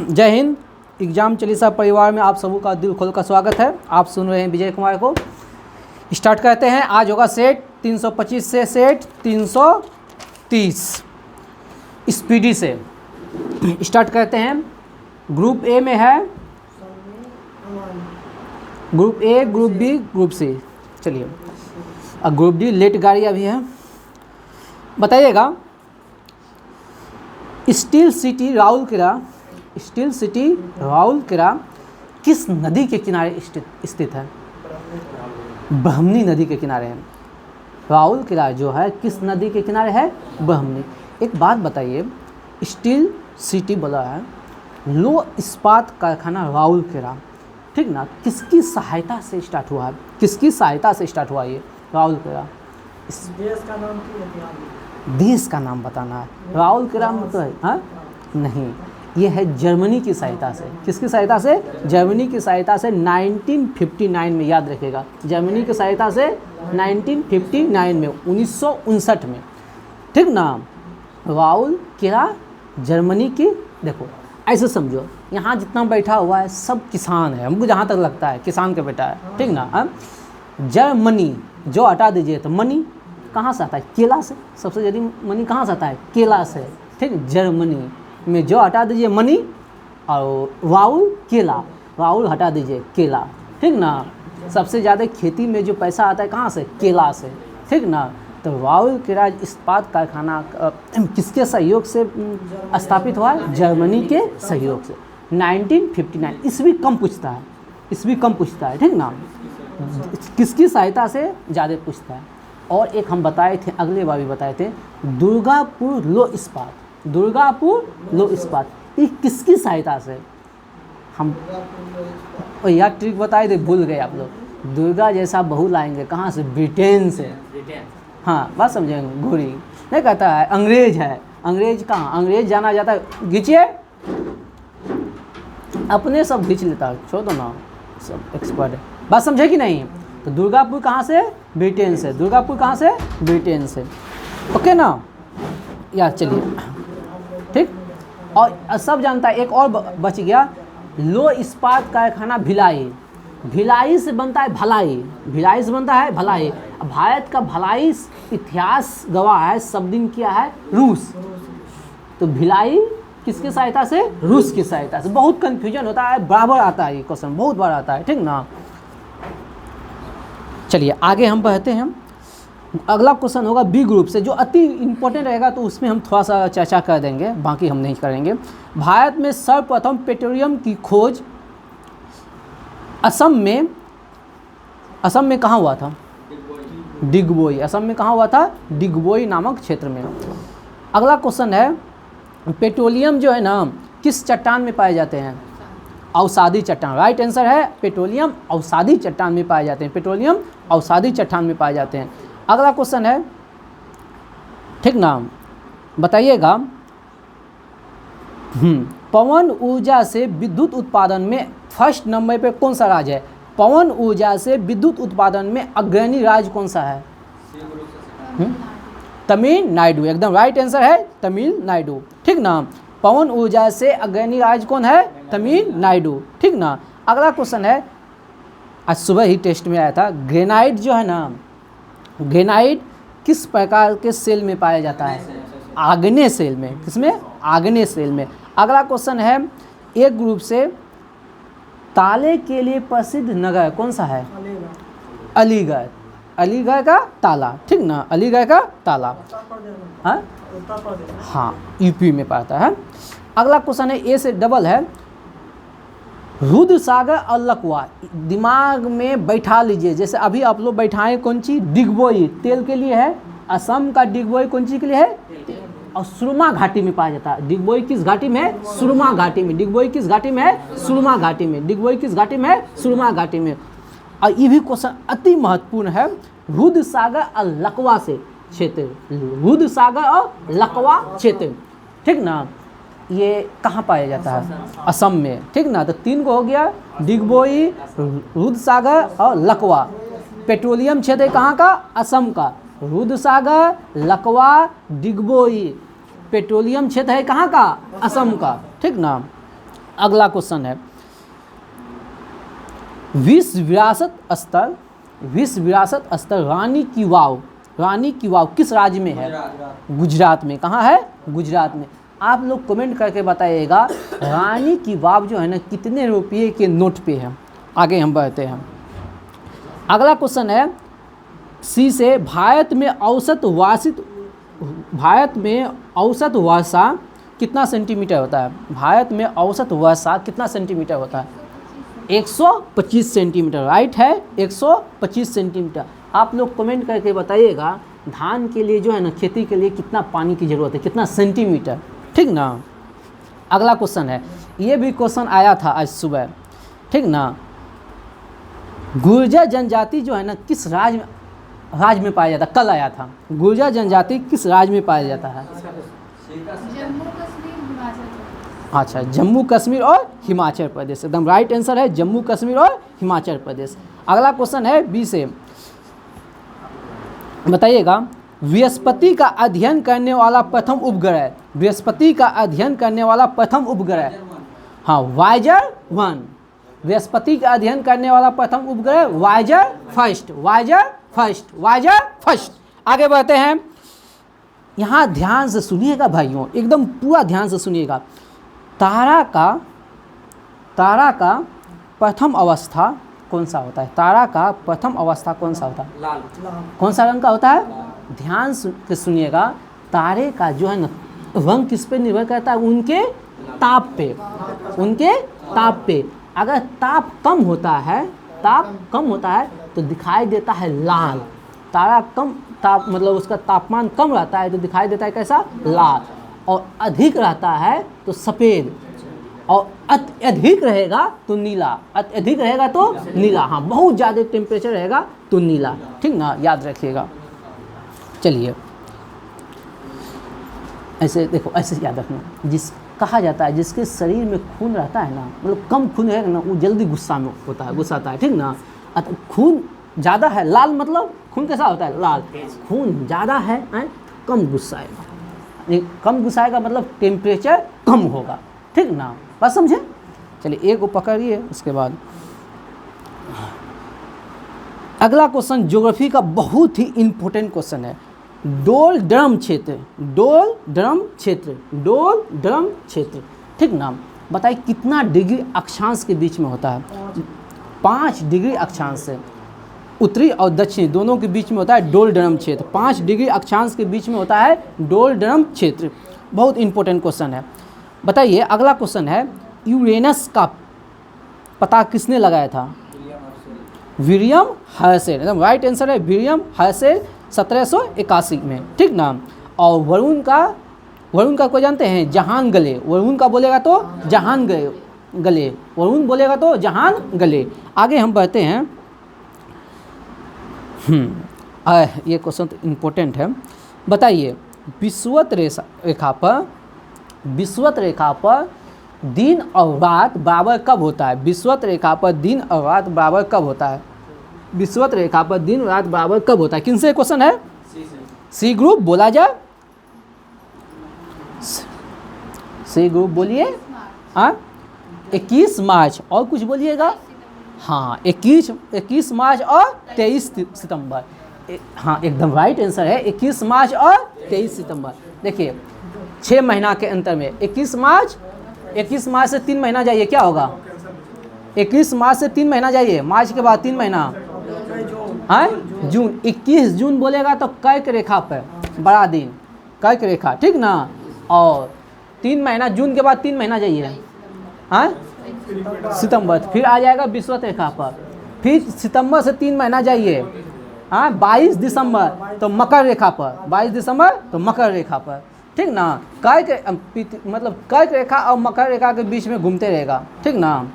जय हिंद। एग्जाम चालीसा परिवार में आप सबों का दिल खोलकर स्वागत है। आप सुन रहे हैं विजय कुमार को। स्टार्ट करते हैं। आज होगा सेट 325 से सेट 330 स्पीडी से स्टार्ट करते हैं। ग्रुप ए में है group A, group B, group C. चलिए, अब ग्रुप डी लेट गाड़ी अभी है। बताइएगा, स्टील सिटी राउरकेला किस नदी के किनारे स्थित है? ब्रह्मणी नदी के किनारे है। राउरकेला जो है किस नदी के किनारे है? ब्रह्मणी। एक बात बताइए, स्टील सिटी बोला है, लो इस्पात कारखाना राउरकेला, ठीक ना, किसकी सहायता से स्टार्ट हुआ है? किसकी सहायता से स्टार्ट हुआ ये राउरकेला? देश का नाम क्या? देश का नाम बताना है। राउरकेला मतलब है हाँ? नहीं, ये है जर्मनी की सहायता से। किसकी सहायता से? जर्मनी की सहायता से 1959 में, याद रखिएगा, जर्मनी की सहायता से 1959 में, 1959 में, ठीक ना। राउरकेला जर्मनी की, देखो ऐसे समझो, यहाँ जितना बैठा हुआ है सब किसान है, हमको जहाँ तक लगता है किसान का बेटा है, ठीक ना। जर्मनी जो हटा दीजिए तो मनी कहाँ से आता है? केला से। सबसे ज़्यादा मनी कहाँ से आता है? केला से, ठीक। जर्मनी में जो हटा दीजिए मनी, और राउल हटा दीजिए केला, ठीक ना। सबसे ज़्यादा खेती में जो पैसा आता है कहाँ से? केला से, ठीक ना। तो राउरकेला इस्पात कारखाना किसके सहयोग से स्थापित हुआ? जर्मनी के सहयोग से। 1959 ईस्वी कम पूछता है, ठीक ना। किसकी सहायता से ज़्यादा पूछता है। और एक हम बताए थे, अगले बार भी बताए थे, दुर्गापुर लो इस्पात, ये किसकी सहायता से? हम यार ट्रिक बताए थे, भूल गए आप लोग। दुर्गा जैसा बहू लाएंगे कहाँ से? ब्रिटेन से। हाँ, बात समझेंगे। घोड़ी नहीं कहता है, अंग्रेज है। अंग्रेज कहाँ? अंग्रेज जाना जाता है, घींचिए, अपने सब घींच लेता है, छोड़ दो ना, सब एक्सपर्ट है। बात समझे कि नहीं? तो दुर्गापुर कहाँ से? ब्रिटेन से। दुर्गापुर कहाँ से? ब्रिटेन से। ओके ना यार, चलिए, ठीक। और सब जानता है, एक और बच गया, लो इस्पात कारखाना भिलाई से बनता है भलाई। अब भारत का भलाई इतिहास गवाह है, सब दिन किया है रूस। तो भिलाई किसकी सहायता से? रूस की सहायता से। बहुत कंफ्यूजन होता है, बराबर आता है ये क्वेश्चन, बहुत बार आता है, ठीक ना। चलिए आगे हम बढ़ते हैं। अगला क्वेश्चन होगा बी ग्रुप से, जो अति इम्पोर्टेंट रहेगा, तो उसमें हम थोड़ा सा चर्चा कर देंगे, बाकी हम नहीं करेंगे। भारत में सर्वप्रथम पेट्रोलियम की खोज असम में कहाँ हुआ था? डिगबोई। असम में कहाँ हुआ था? डिगबोई नामक क्षेत्र में। अगला क्वेश्चन है, पेट्रोलियम जो है ना, किस चट्टान में पाए जाते हैं? अवसादी चट्टान। राइट आंसर है पेट्रोलियम अवसादी चट्टान में पाए जाते हैं। पेट्रोलियम अवसादी चट्टान में पाए जाते हैं। अगला क्वेश्चन है, ठीक ना, बताइएगा, पवन ऊर्जा से विद्युत उत्पादन में फर्स्ट नंबर पे कौन सा राज्य है? पवन ऊर्जा से विद्युत उत्पादन में अग्रणी राज्य कौन सा है? तमिलनाडु। एकदम राइट आंसर है तमिलनाडु, ठीक ना। पवन ऊर्जा से अग्रणी राज्य कौन है? तमिलनाडु, ठीक ना। अगला क्वेश्चन है, आज सुबह ही टेस्ट में आया था, ग्रेनाइट जो है ना, ग्रेनाइट किस प्रकार के सेल में पाया जाता है? आग्नेय सेल में। किसमें? आग्नेय सेल में। अगला क्वेश्चन है, एक ग्रुप से, ताले के लिए प्रसिद्ध नगर कौन सा है? अलीगढ़ का ताला, ठीक ना, अलीगढ़ का ताला। हाँ, यूपी में पड़ता है। अगला क्वेश्चन है, ए से डबल है, रुद्र सागर और लकवा, दिमाग में बैठा लीजिए। जैसे अभी आप लोग बैठाएं, कौन चीज? डिगबोई तेल के लिए है। असम का डिगबोई कौन चीज के लिए है? और सुरमा घाटी में पाया जाता है। डिगबोई किस घाटी में है? सुरमा घाटी में। डिगबोई किस घाटी में है? सुरमा घाटी में। डिगबोई किस घाटी में है? सुरमा घाटी में। और ये भी क्वेश्चन अति महत्वपूर्ण है, रुद्र सागर और लकवा से क्षेत्र, रुद्र सागर और लकवा क्षेत्र, ठीक ना, ये कहाँ पाया जाता है? असम में, ठीक ना। तो 3 को हो गया, डिगबोई, रुद्र सागर और लकवा। पेट्रोलियम क्षेत्र कहाँ का? असम का। रुद्र सागर, लकवा, डिगबोई। पेट्रोलियम क्षेत्र है कहाँ का? असम का, ठीक ना। अगला क्वेश्चन है, विश्व विरासत स्थल रानी की वाव किस राज्य में है? गुजरात में। कहाँ है? गुजरात में। आप लोग कमेंट करके बताइएगा रानी की वाव जो है ना कितने रुपये के नोट पे है। आगे हम बढ़ते हैं। अगला क्वेश्चन है सी से, भारत में औसत वर्षा कितना सेंटीमीटर होता है? भारत में औसत वर्षा कितना सेंटीमीटर होता है? 125 सेंटीमीटर। राइट है, 125 सेंटीमीटर। आप लोग कमेंट करके बताइएगा धान के लिए जो है ना खेती के लिए कितना पानी की ज़रूरत है, कितना सेंटीमीटर, ठीक ना। अगला क्वेश्चन है, ये भी क्वेश्चन आया था आज सुबह, ठीक ना। गुर्जर जनजाति जो है ना किस राज्य में पाया जाता है? कल आया था। गुर्जर जनजाति किस राज्य में पाया जाता है? अच्छा, जम्मू कश्मीर और हिमाचल प्रदेश। एकदम राइट आंसर है, जम्मू कश्मीर और हिमाचल प्रदेश। अगला क्वेश्चन है बी से, बताइएगा बृहस्पति का अध्ययन करने वाला प्रथम उपग्रह, बृहस्पति का अध्ययन करने वाला प्रथम उपग्रह, हाँ वायेजर 1। बृहस्पति का अध्ययन करने वाला प्रथम उपग्रह वायेजर फर्स्ट। आगे बढ़ते हैं। यहाँ ध्यान से सुनिएगा भाइयों, एकदम पूरा ध्यान से सुनिएगा। तारा का प्रथम अवस्था कौन सा होता है? तारा का प्रथम अवस्था कौन सा होता है? लाल। कौन सा रंग का होता है? ध्यान से सुनिएगा। तारे का जो है ना रंग किस पे निर्भर करता है? उनके ताप पे। अगर ताप कम होता है तो दिखाई देता है लाल। तारा कम ताप मतलब उसका तापमान कम रहता है तो दिखाई देता है कैसा? लाल। और अधिक रहता है तो सफ़ेद, और अत्यधिक रहेगा तो नीला। अत्यधिक रहेगा तो नीला, हाँ बहुत ज़्यादा टेम्परेचर रहेगा तो नीला, ठीक ना, याद रखिएगा। चलिए ऐसे देखो, ऐसे याद रखना। कहा जाता है जिसके शरीर में खून रहता है ना, मतलब कम खून रहेगा ना, वो जल्दी गुस्साता है, ठीक ना। खून ज़्यादा है, लाल मतलब खून कैसा होता है? लाल। खून ज़्यादा है कम गुस्साएगा, कम गुस्साएगा मतलब टेम्परेचर कम होगा, ठीक ना, बात समझे। चलिए एक को पकड़िए, उसके बाद अगला क्वेश्चन ज्योग्राफी का बहुत ही इम्पोर्टेंट क्वेश्चन है। डोल ड्रम क्षेत्र, ठीक ना। बताइए कितना डिग्री अक्षांश के बीच में होता है? 5 डिग्री अक्षांश से, उत्तरी और दक्षिणी दोनों के बीच में होता है डोल ड्रम क्षेत्र। 5 डिग्री अक्षांश के बीच में होता है डोल ड्रम क्षेत्र। बहुत इंपॉर्टेंट क्वेश्चन है। बताइए अगला क्वेश्चन है, यूरेनस का पता किसने लगाया था? William Herschel. एकदम राइट आंसर है, विलियम हर्शेल 1781 में, ठीक ना। और वरुण का कोई जानते हैं? जहान गले। वरुण का बोलेगा तो जहान गले, वरुण बोलेगा तो जहान गले। आगे हम बढ़ते हैं। ये क्वेश्चन तो इम्पोर्टेंट है। बताइए विषुवत रेखा पर दिन और रात बराबर कब होता है? विषुवत रेखा पर दिन और रात बराबर कब होता है? विषुवत रेखा पर दिन रात बराबर कब होता है? किन से क्वेश्चन है? सी ग्रुप बोला जाए, सी ग्रुप बोलिए। 21 मार्च और कुछ बोलिएगा। हाँ 21 मार्च और 23 सितंबर। हाँ एकदम राइट आंसर है, 21 मार्च और 23 सितंबर। देखिए 6 महीना के अंतर में 21 मार्च से 3 महीना जाइए, क्या होगा? 21 मार्च से 3 महीना जाइए, मार्च के बाद 3 महीना, हाँ जून। 21 जून बोलेगा तो कर्क रेखा पर बड़ा दिन, कर्क रेखा, ठीक ना। और 3 महीना जून के बाद 3 महीना जाइए, हाँ सितंबर, फिर आ जाएगा विषुवत रेखा पर। फिर सितंबर से 3 महीना जाइए, हाँ 22 दिसंबर तो मकर रेखा पर, 22 दिसंबर तो मकर रेखा पर, ठीक ना। कर्क मतलब कर्क रेखा और मकर रेखा के बीच में घूमते रहेगा, ठीक ना।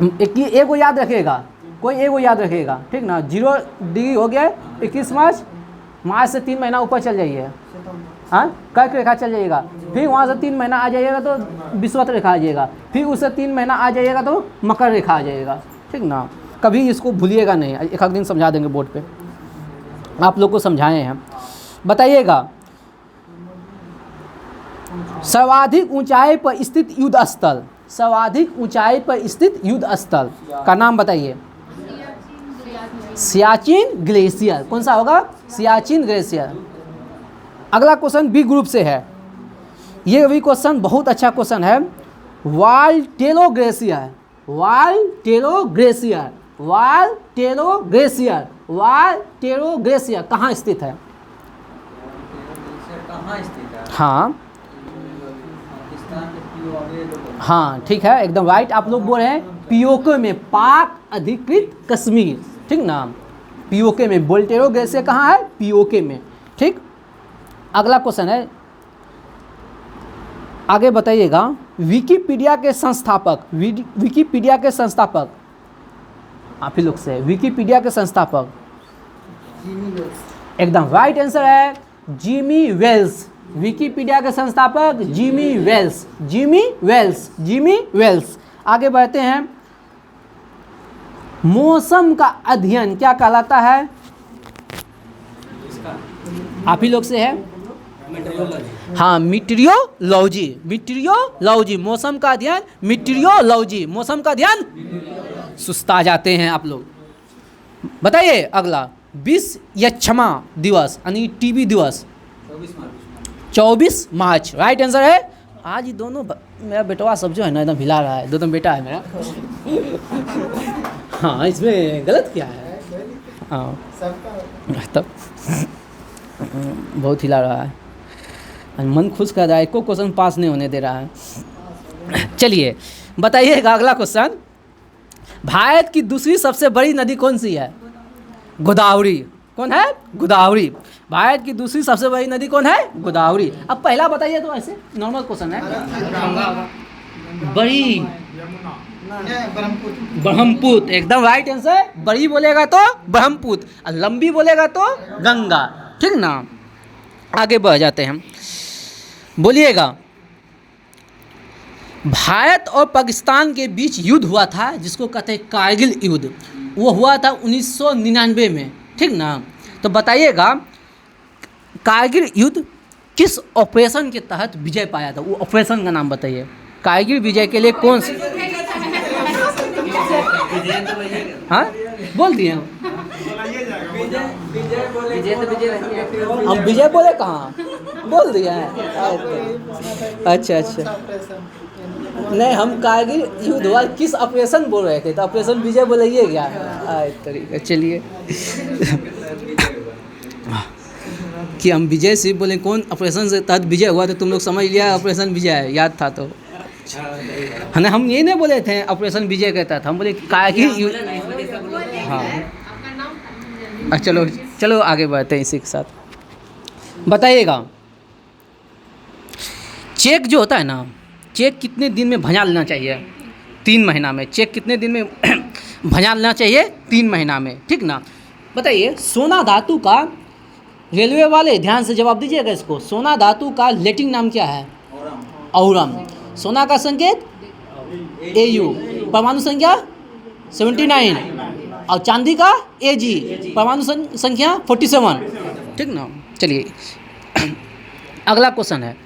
एक को याद रखिएगा, कोई एक को याद रखिएगा, ठीक ना। 0 डिग्री हो गया 21 मार्च से 3 महीना ऊपर चल जाइए, हाँ कर्क रेखा चल जाइएगा। फिर वहाँ से 3 महीना आ जाइएगा तो विषुवत रेखा आ जाएगा। फिर उससे 3 महीना आ जाइएगा तो मकर रेखा आ जाएगा, ठीक ना। कभी इसको भूलिएगा नहीं, एक दिन समझा देंगे बोर्ड पे, आप लोग को समझाए हैं। बताइएगा सर्वाधिक ऊंचाई पर स्थित युद्ध स्थल, सर्वाधिक ऊंचाई पर स्थित युद्ध स्थल का नाम बताइए। सियाचिन ग्लेशियर। कौन सा होगा? सियाचिन ग्लेशियर। अगला क्वेश्चन बी ग्रुप से है। ये भी क्वेश्चन बहुत अच्छा क्वेश्चन है। वालटेरो ग्लेशियर, वालटेरो ग्लेशियर, वालटेरो ग्लेशियर, वालटेरो ग्लेशियर कहाँ स्थित है? हाँ हाँ, ठीक है, एकदम राइट आप लोग बोल रहे हैं। पीओके में, पाक अधिकृत कश्मीर, ठीक ना, पीओके में। वाल्टेरो ग्लेशियर कहाँ है? पीओके में, ठीक। अगला क्वेश्चन है, आगे बताइएगा। विकिपीडिया के संस्थापक, विकिपीडिया के संस्थापक आप ही लोग से, विकिपीडिया के संस्थापक एकदम राइट आंसर है जिमी वेल्स। विकिपीडिया के संस्थापक Jimmy Wales, Jimmy Wales, Jimmy Wales. आगे बढ़ते हैं। मौसम का अध्ययन क्या कहलाता है? आप ही लोग से है। हाँ, मीटियोलॉजी, मीटियोलॉजी, मौसम का अध्ययन, मीटियोलॉजी, मौसम का अध्ययन। सुस्ता जाते हैं आप लोग। बताइए अगला, विश्व यक्षमा दिवस यानी टीबी दिवस 24 मार्च, राइट आंसर है। आज ये दोनों मेरा बेटवा सब जो है ना एकदम हिला रहा है, दो बेटा है मेरा। हाँ, इसमें गलत क्या है? हाँ तब बहुत हिला रहा है, मन खुश कर रहा है, एको क्वेश्चन पास नहीं होने दे रहा है। चलिए बताइएगा अगला क्वेश्चन। भारत की दूसरी सबसे बड़ी नदी कौन सी है? गोदावरी। कौन है? गोदावरी। भारत की दूसरी सबसे बड़ी नदी कौन है? गोदावरी। अब पहला बताइए तो ऐसे नॉर्मल क्वेश्चन है। बड़ी, ब्रह्मपुत्र, एकदम राइट आंसर। बड़ी बोलेगा तो ब्रह्मपुत्र और लंबी बोलेगा तो गंगा, ठीक ना। आगे बढ़ जाते हैं, बोलिएगा। भारत और पाकिस्तान के बीच युद्ध हुआ था जिसको कहते हैं कारगिल युद्ध, वो हुआ था 1999 में, ठीक ना। तो बताइएगा कारगिल युद्ध किस ऑपरेशन के तहत विजय पाया था? वो ऑपरेशन का नाम बताइए। कारगिल विजय के लिए कौन सी? हाँ बोल दिए हम। हम विजय बोले कहाँ? बोल दिया है। अच्छा अच्छा, नहीं हम कारगिल युद्ध हुआ किस ऑपरेशन बोल रहे थे, तो ऑपरेशन विजय बोलिए क्या? तरीका चलिए कि हम विजय सिर्फ बोले, कौन ऑपरेशन से तहत विजय हुआ तो तुम लोग समझ लिया ऑपरेशन विजय है, याद था तो। है ना, हम ये नहीं बोले थे ऑपरेशन विजय के तहत, हम बोले कारगिल युद्ध। हाँ चलो चलो आगे बढ़ते हैं इसी के साथ। बताइएगा चेक जो होता है ना, चेक कितने दिन में भंजा लेना चाहिए? 3 महीना में। चेक कितने दिन में भंजा लेना चाहिए? 3 महीना में, ठीक ना। बताइए सोना धातु का, रेलवे वाले ध्यान से जवाब दीजिएगा इसको, सोना धातु का लैटिन नाम क्या है? औरम। सोना का संकेत AU, परमाणु संख्या 79 और चांदी का AG, परमाणु संख्या 47, ठीक ना। चलिए अगला क्वेश्चन है,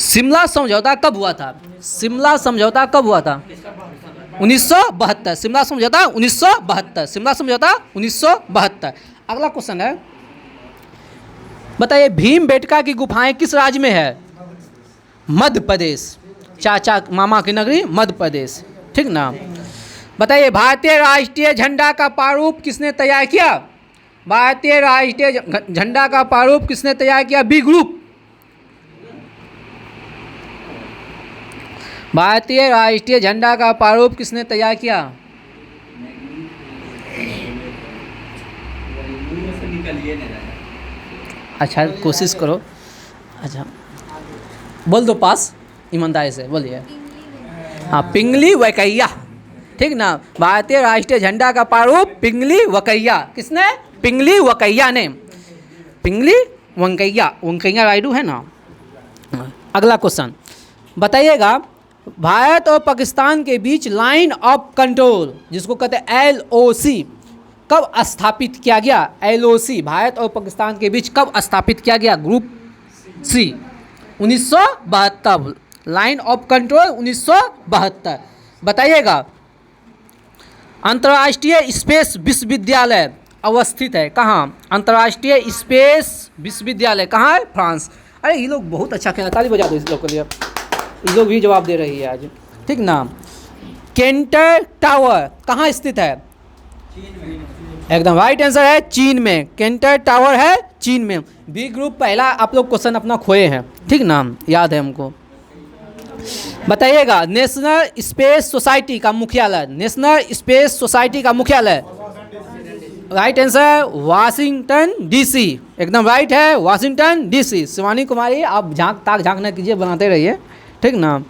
शिमला समझौता कब हुआ था? शिमला समझौता कब हुआ था? 1972। शिमला समझौता 1972, शिमला समझौता 1972। अगला क्वेश्चन है, बताइए भीमबेटका की गुफाएं किस राज्य में है? मध्य प्रदेश, चाचा मामा की नगरी मध्य प्रदेश, ठीक ना। बताइए भारतीय राष्ट्रीय झंडा का प्रारूप किसने तैयार किया? भारतीय राष्ट्रीय झंडा का प्रारूप किसने तैयार किया? B group. भारतीय राष्ट्रीय झंडा का प्रारूप किसने तैयार किया? अच्छा कोशिश करो, अच्छा बोल दो पास, ईमानदारी से बोलिए। हाँ पिंगली वकैया, ठीक ना। भारतीय राष्ट्रीय झंडा का प्रारूप पिंगली वकैया, किसने? पिंगली वकैया ने, पिंगली वंकैया नायडू है ना। अगला क्वेश्चन बताइएगा, भारत और पाकिस्तान के बीच लाइन ऑफ कंट्रोल जिसको कहते हैं LOC कब स्थापित किया गया? LOC भारत और पाकिस्तान के बीच कब स्थापित किया गया? Group C 1972। Line of control 1972। बताइएगा अंतर्राष्ट्रीय स्पेस विश्वविद्यालय अवस्थित है कहाँ? अंतर्राष्ट्रीय स्पेस विश्वविद्यालय कहाँ है? फ्रांस। अरे ये लोग बहुत अच्छा खेला, ताली बजा दो इस लोग के लिए, ये लोग भी जवाब दे रही है आज, ठीक ना। केंटर टावर कहाँ स्थित है? एकदम राइट आंसर है चीन में, केंटर टावर है चीन में। बी ग्रुप पहला आप लोग क्वेश्चन अपना खोए हैं, ठीक ना, याद है हमको। बताइएगा नेशनल स्पेस सोसाइटी का मुख्यालय, नेशनल स्पेस सोसाइटी का मुख्यालय, राइट आंसर वाशिंगटन डीसी, एकदम राइट है वाशिंगटन डीसी। शिवानी कुमारी आप झांक न कीजिए, बनाते रहिए, ठीक ना।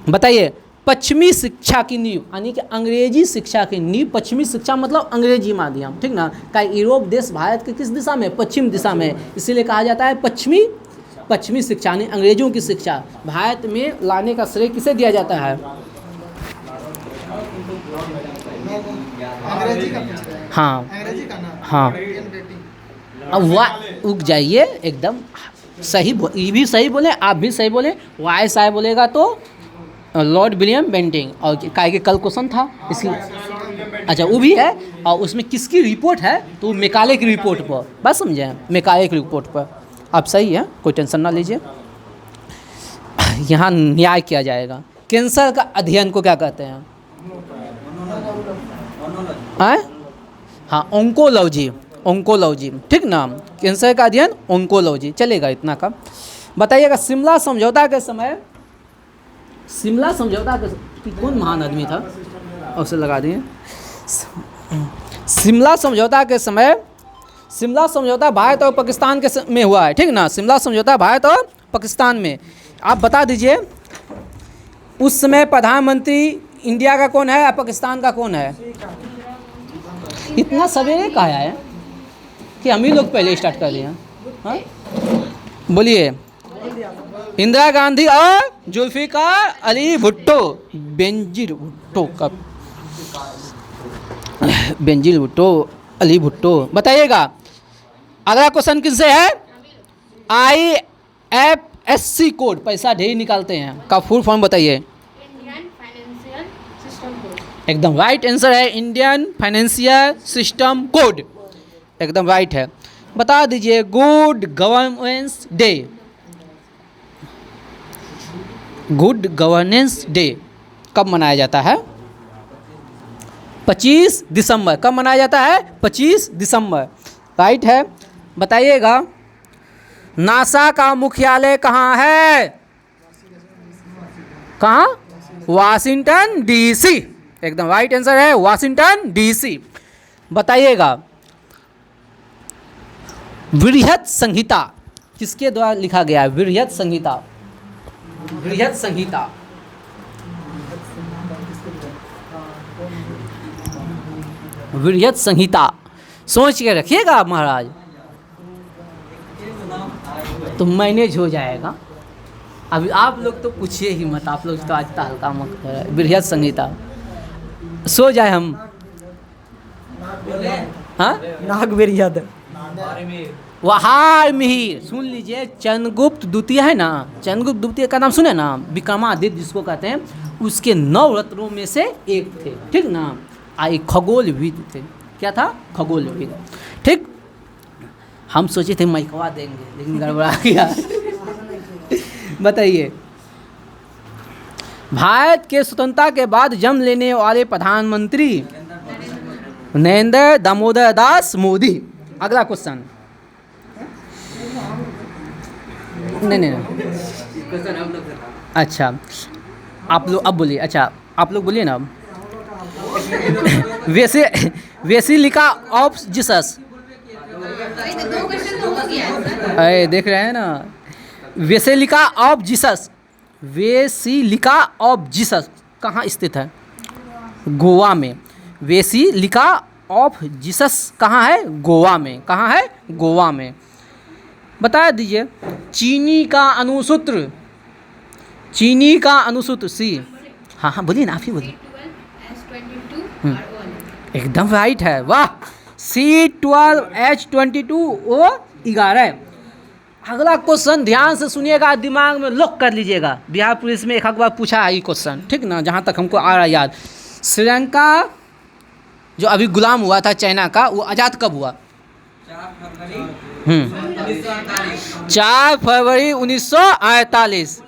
बताइए पश्चिमी शिक्षा की नींव, यानी कि अंग्रेजी शिक्षा की नींव, पश्चिमी शिक्षा मतलब अंग्रेजी माध्यम, ठीक ना। का यूरोप देश भारत के किस दिशा में? पश्चिम दिशा में, इसीलिए कहा जाता है पश्चिमी शिक्षा, यानी अंग्रेजों की शिक्षा भारत में लाने का श्रेय किसे दिया जाता है? हाँ हाँ, अब वाह उग जाइए, एकदम सही, ये भी सही बोले, आप भी सही बोले। वाई साय बोलेगा तो लॉर्ड विलियम बेंटिंग, और काय के कल क्वेश्चन था इसकी, अच्छा वो भी है, और उसमें किसकी रिपोर्ट है? तो मेकाले की रिपोर्ट पर, बस समझे, मेकाले की रिपोर्ट पर। आप सही है, कोई टेंशन ना लीजिए, यहाँ न्याय किया जाएगा। कैंसर का अध्ययन को क्या कहते हैं? हाँ ओंकोलॉजी, ओंकोलॉजी, ठीक ना। कैंसर का अध्ययन ओंकोलॉजी, चलेगा इतना का। बताइएगा शिमला समझौता के समय, शिमला समझौता के कौन महान आदमी था? उसे लगा दिए। शिमला समझौता के समय, शिमला समझौता भारत और पाकिस्तान के में हुआ है, ठीक ना। शिमला समझौता भारत और पाकिस्तान में। आप बता दीजिए उस समय प्रधानमंत्री इंडिया का कौन है और पाकिस्तान का कौन है? इतना सवेरे कहा है कि हम ही लोग पहले स्टार्ट कर दिए। हाँ बोलिए। इंदिरा गांधी और जुल्फिकार अली भुट्टो, बेनजीर भुट्टो का, बेनजीर भुट्टो, अली भुट्टो। बताइएगा अगला क्वेश्चन किससे है? IFSC कोड, पैसा ढेर निकालते हैं, का फुल फॉर्म बताइए। इंडियन फाइनेंशियल सिस्टम कोड, एकदम राइट आंसर है इंडियन फाइनेंशियल सिस्टम कोड, एकदम राइट है। बता दीजिए good governance day, good governance day कब मनाया जाता है? 25 दिसंबर। कब मनाया जाता है? 25 दिसंबर, राइट है। बताइएगा नासा का मुख्यालय कहाँ है? कहाँ? वाशिंगटन डीसी, एकदम राइट आंसर है वाशिंगटन डीसी। बताइएगा बृहत संहिता किसके द्वारा लिखा गया है? बृहत संहिता, बृहत संहिता, बृहत संहिता सोच के रखिएगा महाराज, तो मैनेज हो जाएगा। अभी आप लोग तो पूछिए ही मत, आप लोग तो आज हल्का मत कर। बृहत संहिता सो जाए हम, हाँ नाग बृहद, वहार मिहिर, सुन लीजिए। चंद्रगुप्त द्वितीय है ना, चंद्रगुप्त द्वितीय का नाम सुने ना, विक्रमादित्य जिसको कहते हैं, उसके 9 रत्नों में से एक थे, ठीक ना। आई खगोलविद थे, क्या था? खगोलविद, ठीक। हम सोचे थे माइकवा देंगे लेकिन गड़बड़ा गया। बताइए भारत के स्वतंत्रता के बाद जन्म लेने वाले प्रधानमंत्री? नरेंद्र दामोदर दास मोदी। अगला क्वेश्चन, नहीं, अच्छा आप लोग अब बोलिए, अच्छा आप लोग बोलिए ना। वेसिलिका ऑफ जीसस, अरे देख रहे हैं ना, वेसिलिका ऑफ जीसस, वेसिलिका ऑफ जीसस कहाँ स्थित है? गोवा में। वेसिलिका ऑफ जीसस कहाँ है? गोवा में। कहाँ है? गोवा में। बता दीजिए चीनी का अणुसूत्र, चीनी का अणुसूत्र सी, हाँ बोलिए ना, आप ही बोलिए। एकदम राइट है, वाह। C12H22O11। अगला क्वेश्चन ध्यान से सुनिएगा, दिमाग में लॉक कर लीजिएगा। बिहार पुलिस में एक बार पूछा है ये क्वेश्चन, ठीक ना, जहाँ तक हमको आ रहा है याद। श्रीलंका जो अभी गुलाम हुआ था चाइना का, वो आज़ाद कब हुआ? 4 फरवरी 1948।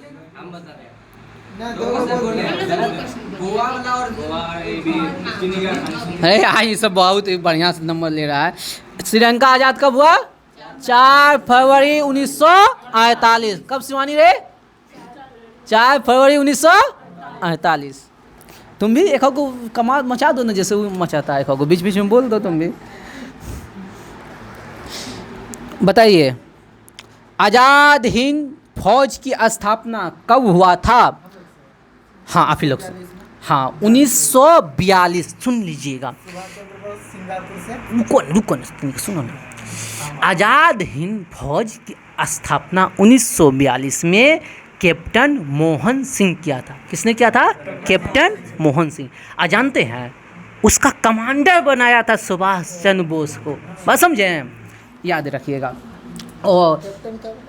अरे हाँ, ये सब बहुत बढ़िया से नंबर ले रहा है। श्रीलंका आज़ाद कब हुआ? 4 फरवरी 1948। कब शिवानी रे? 4 फरवरी 1948। तुम भी एक को कमाल मचा दो ना, जैसे वो मचाता है, एक को बीच बीच में बोल दो तुम भी। बताइए, आज़ाद हिंद फौज की स्थापना कब हुआ था? हाँ आप ही लोग, हाँ 1942। सुन लीजिएगा, रुको सुनो ना। आज़ाद हिंद फौज की स्थापना 1942 में कैप्टन मोहन सिंह किया था। किसने किया था? कैप्टन मोहन सिंह। आज जानते हैं उसका कमांडर बनाया था सुभाष चंद्र बोस को। बस समझें, याद रखिएगा। और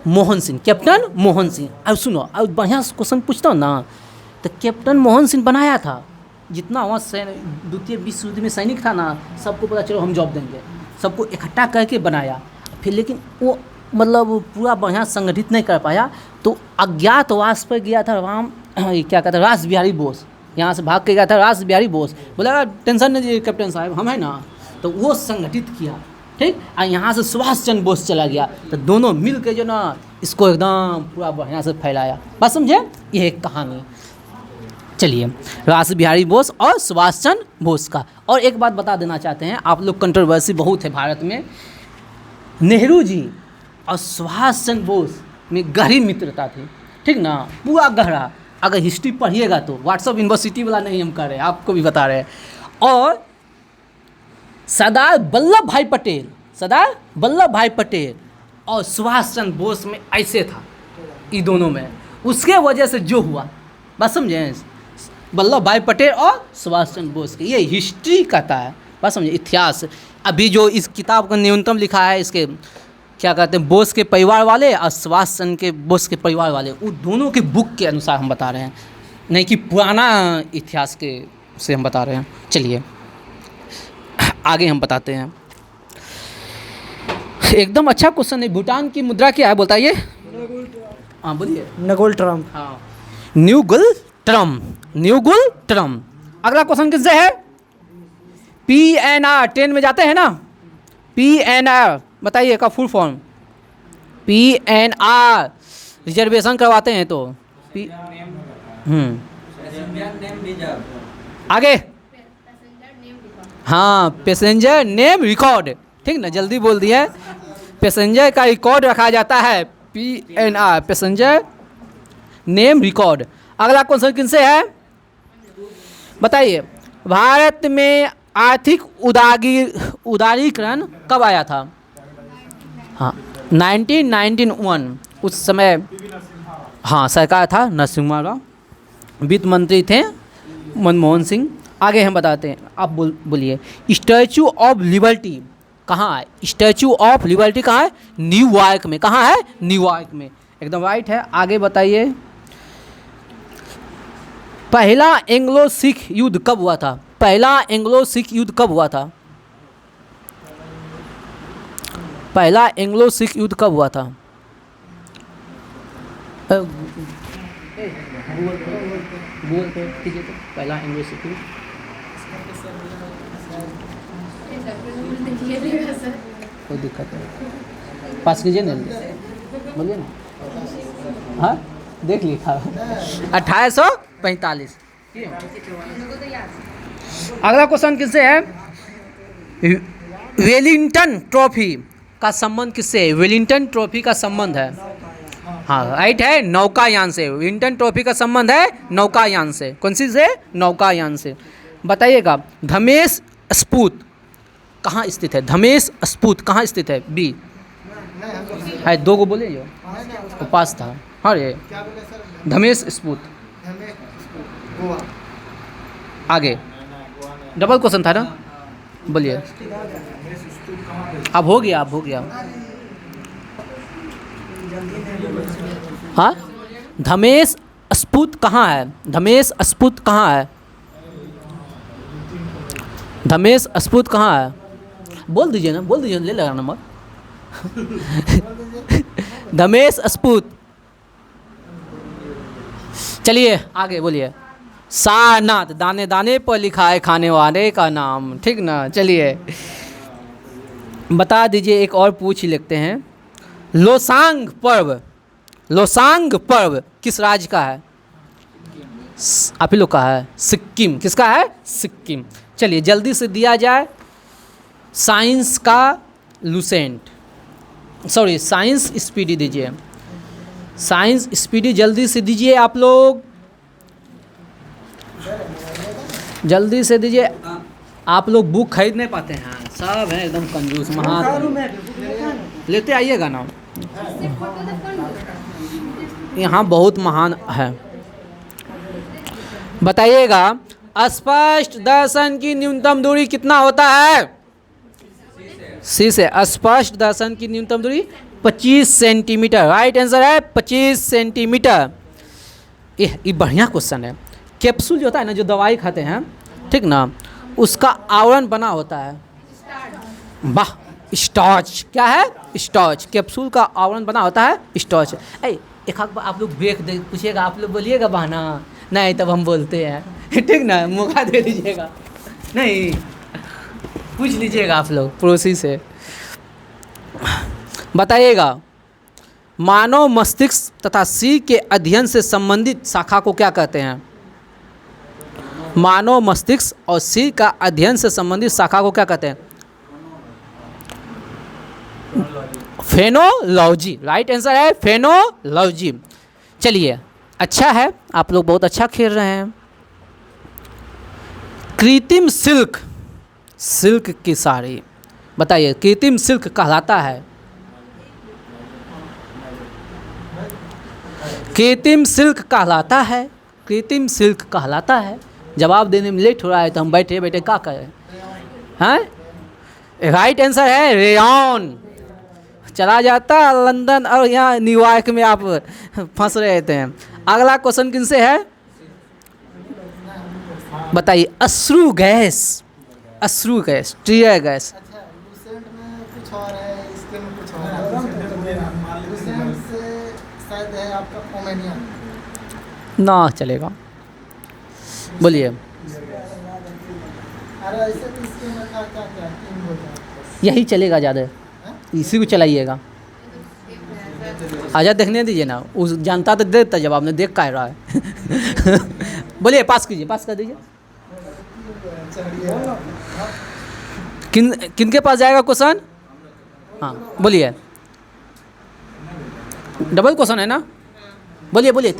मोहन सिंह, कैप्टन मोहन सिंह। अब सुनो, अब बढ़िया से क्वेश्चन पूछता हूँ ना, तो कैप्टन मोहन सिंह बनाया था। जितना वहाँ द्वितीय विश्व युद्ध में सैनिक था ना, सबको पता चलो हम जॉब देंगे, सबको इकट्ठा करके बनाया। फिर लेकिन वो मतलब पूरा बढ़िया संगठित नहीं कर पाया, तो अज्ञातवास पर गया था क्या कहता है, रास बिहारी बोस। यहाँ से भाग के गया था रास बिहारी बोस। बोला टेंशन नहीं कैप्टन साहब, हम है ना, तो वो संगठित किया, ठीक। और यहाँ से सुभाष चंद्र बोस चला गया, तो दोनों मिल के जो ना इसको एकदम पूरा बढ़िया से फैलाया। बस समझे, ये एक कहानी। चलिए, रास बिहारी बोस और सुभाष चंद्र बोस का। और एक बात बता देना चाहते हैं आप लोग, कंट्रोवर्सी बहुत है भारत में। नेहरू जी और सुभाष चंद्र बोस में गहरी मित्रता थी, ठीक ना, पूरा गहरा। अगर हिस्ट्री पढ़िएगा तो, व्हाट्सअप यूनिवर्सिटी वाला नहीं हम कर रहे हैं, आपको भी बता रहे हैं। और सरदार वल्लभ भाई पटेल और सुभाष चंद्र बोस में ऐसे था, ये दोनों में, उसके वजह से जो हुआ। बस समझें, वल्लभ भाई पटेल और सुभाष चंद्र बोस के, ये हिस्ट्री कहता है। बस समझे, इतिहास। अभी जो इस किताब का न्यूनतम लिखा है, इसके क्या कहते हैं, बोस के परिवार वाले और सुभाष चंद्र के बोस के परिवार वाले, वो दोनों के बुक के अनुसार हम बता रहे हैं, नहीं कि पुराना इतिहास के से हम बता रहे हैं। चलिए आगे हम बताते हैं। एकदम अच्छा क्वेश्चन है। भूटान की मुद्रा क्या है बताइए? हाँ बोलिए। नगोल ट्रम। हाँ, न्यूगुल ट्रम। अगला क्वेश्चन किससे है? PNR, ट्रेन में जाते हैं ना, PNR बताइए का फुल फॉर्म। PNR रिजर्वेशन करवाते हैं तो आगे, हाँ पैसेंजर नेम रिकॉर्ड, ठीक ना, जल्दी बोल दिया। पैसेंजर का रिकॉर्ड रखा जाता है, PNR पैसेंजर नेम रिकॉर्ड। अगला क्वेश्चन किनसे है बताइए? भारत में आर्थिक उदारीकरण कब आया था? हाँ 1991। उस समय हाँ सरकार था नरसिम्हा राव, वित्त मंत्री थे मनमोहन सिंह। आगे हम बताते हैं, आप बोलिए। स्टैचू ऑफ लिबर्टी कहाँ है? स्टैचू ऑफ लिबर्टी कहाँ है? न्यूयॉर्क में। कहाँ है? न्यूयॉर्क में, एकदम राइट है। आगे बताइए, पहला एंग्लो सिख युद्ध कब हुआ था? पहला एंग्लो सिख युद्ध कब हुआ था? पहला एंग्लो सिख युद्ध कब हुआ था? पहला एंग्लो सिख युद्ध कोई दिक्कत नहीं, पास कीजिए ना, बोलिए ना। हाँ देख लिखा 1845। अगला क्वेश्चन किससे है? वेलिंगटन ट्रॉफी का संबंध किससे है? वेलिंगटन ट्रॉफी का संबंध है, हाँ राइट है, नौकायान से। वेलिंगटन ट्रॉफी का संबंध है नौकायान से। कौन सी से? नौकायान से। बताइएगा, धमेश स्फूर्त कहाँ स्थित है? धमेश स्फूर्त कहाँ स्थित है? बी है, दो को बोले जो तो पास था। हाँ रे, धमेश स्फूर्त। आगे डबल क्वेश्चन था ना, बोलिए। अब हो गया। हाँ, धमेश स्फुट कहाँ है? धमेश स्फुट कहाँ है? धमेश स्फुट कहाँ है? बोल दीजिए ना, बोल दीजिए, ले लगा नंबर। धमेश स्फुट। चलिए आगे बोलिए। सारनाथ, दाने दाने पर लिखा है खाने वाले का नाम, ठीक ना। चलिए बता दीजिए, एक और पूछ ही लेते हैं। लोसांग पर्व, लोसांग पर्व किस राज्य का है? आप ही लोग का है, सिक्किम। किसका है? सिक्किम। चलिए जल्दी से दिया जाए। साइंस का लूसेंट, सॉरी साइंस स्पीडी दीजिए, साइंस स्पीडी जल्दी से दीजिए आप लोग, जल्दी से दीजिए। आप लोग बुक खरीद नहीं पाते हैं, सब है एकदम कंजूस महान। लेते आइएगा ना, यहाँ बहुत महान है। बताइएगा, स्पष्ट दर्शन की न्यूनतम दूरी कितना होता है? सी से। स्पष्ट दर्शन की न्यूनतम दूरी 25 सेंटीमीटर। राइट आंसर है 25 सेंटीमीटर। ये बढ़िया क्वेश्चन है। कैप्सूल जो होता है ना, जो दवाई खाते हैं, ठीक ना, उसका आवरण बना होता है, वाह, स्टार्च। क्या है? स्टार्च। कैप्सूल का आवरण बना होता है स्टार्च। एक बार आप लोग देख पूछिएगा, आप लोग बोलिएगा बहाना नहीं, तब हम बोलते हैं, ठीक ना, मौका दे दीजिएगा, नहीं पूछ लीजिएगा आप लोग पड़ोसी से। बताइएगा, मानव मस्तिष्क तथा सिर के अध्ययन से संबंधित शाखा को क्या कहते हैं? मानव मस्तिष्क और सिर का अध्ययन से संबंधित शाखा को क्या कहते हैं? फेनोलॉजी। राइट आंसर है फेनोलॉजी। चलिए अच्छा है, आप लोग बहुत अच्छा खेल रहे हैं। कृत्रिम सिल्क, सिल्क की साड़ी, बताइए कृत्रिम सिल्क कहलाता है? कृत्रिम सिल्क कहलाता है, कृत्रिम सिल्क कहलाता है। जवाब देने में लेट हो रहा है तो हम बैठे बैठे क्या करें? हैं? राइट आंसर है रेयॉन। चला जाता लंदन और यहाँ न्यूयॉर्क में आप फंस रहे थे। अगला क्वेश्चन किनसे है? बताइए। अश्रु गैस, अश्रु गैस, टीयर गैस। अच्छा, लूसेंट में कुछ और है, इसके में कुछ और है। लूसेंट से शायद है आपका पोमेनियन। ना चलेगा, बोलिए। अरे ऐसे तो इसके में था क्या क्या, तीन हो जाए। यही चलेगा ज़्यादा, इसी को चलाइएगा। आजा देखने दीजिए ना, उस जानता तो देता जवाब, ने देख का रहा है। बोलिए, पास कीजिए, पास कर दीजिए। किन के पास जाएगा क्वेश्चन? हाँ बोलिए, डबल क्वेश्चन है ना, बोलिए बोलिए।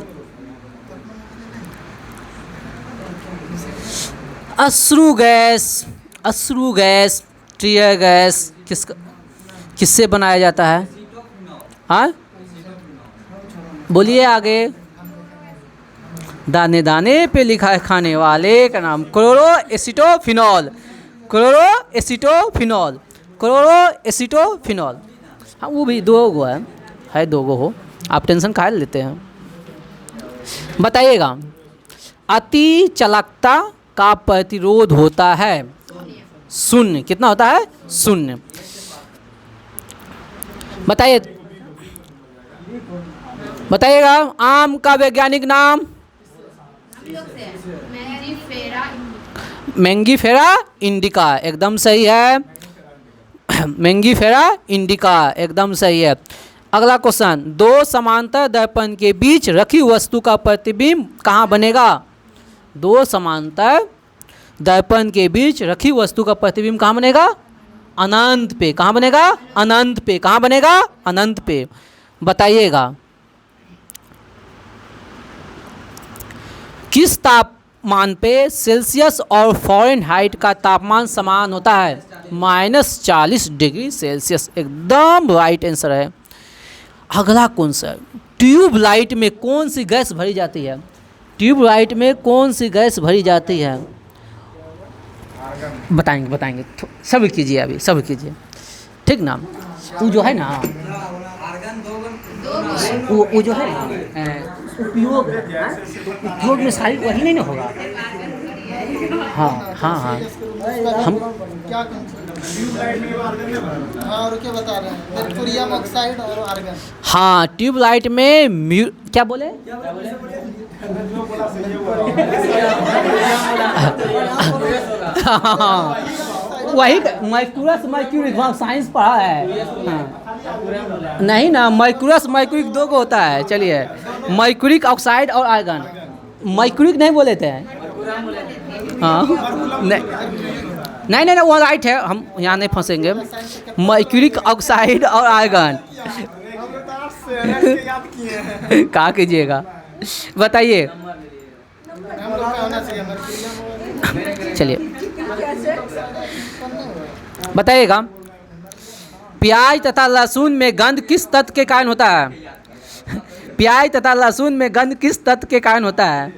अश्रु गैस, अश्रु गैस, टीयर गैस किससे बनाया जाता है? हाँ बोलिए आगे। दाने दाने पे लिखा है खाने वाले का नाम, chloro acetophenol, chloro acetophenol, chloro acetophenol. हाँ वो भी दो गो है दो गो हो, आप टेंशन काहे लेते हैं। बताइएगा, अति चालकता का प्रतिरोध होता है शून्य। कितना होता है? शून्य। बताइए, बताइएगा आम का वैज्ञानिक नाम? मैंगीफेरा इंडिका, एकदम सही है। मैंगीफेरा इंडिका एकदम सही है। अगला क्वेश्चन, दो समांतर दर्पण के बीच रखी वस्तु का प्रतिबिंब कहाँ बनेगा? दो समांतर दर्पण के बीच रखी वस्तु का प्रतिबिंब कहाँ बनेगा? अनंत पे। कहाँ बनेगा? अनंत पे। कहाँ बनेगा? अनंत पे। बताइएगा, किस तापमान पे सेल्सियस और फ़ारेनहाइट का तापमान समान होता है? -40 डिग्री सेल्सियस, एकदम राइट आंसर है। अगला कौन सा? ट्यूब लाइट में कौन सी गैस भरी जाती है? ट्यूब लाइट में कौन सी गैस भरी जाती है? बताएंगे बताएंगे, सब कीजिए, अभी सब कीजिए, ठीक ना। वो जो है ना, वो जो है उपयोग, उपयोग में सारी वही नहीं ना होगा। हाँ हाँ हाँ हम क्या हाँ रुके बता रहे हैं, मर्क्यूरियम ऑक्साइड और आर्गन। हाँ ट्यूबलाइट में क्या बोले हाँ, वही मर्क्यूरस मर्क्यूरिक वहाँ साइंस पढ़ा है। हाँ। नहीं ना, मर्क्यूरस मर्क्यूरिक दो को होता है। चलिए मर्क्यूरिक ऑक्साइड और आर्गन, मर्क्यूरिक नहीं बोले थे। हाँ नहीं नहीं वो राइट है, हम यहाँ नहीं फंसेंगे। मर्क्यूरिक ऑक्साइड और आर्गन कहाँ कीजिएगा बताइए। चलिए बताइएगा, प्याज तथा लहसुन में गंध किस तत्व के कारण होता है? प्याज तथा लहसुन में गंध किस तत्व के कारण होता है?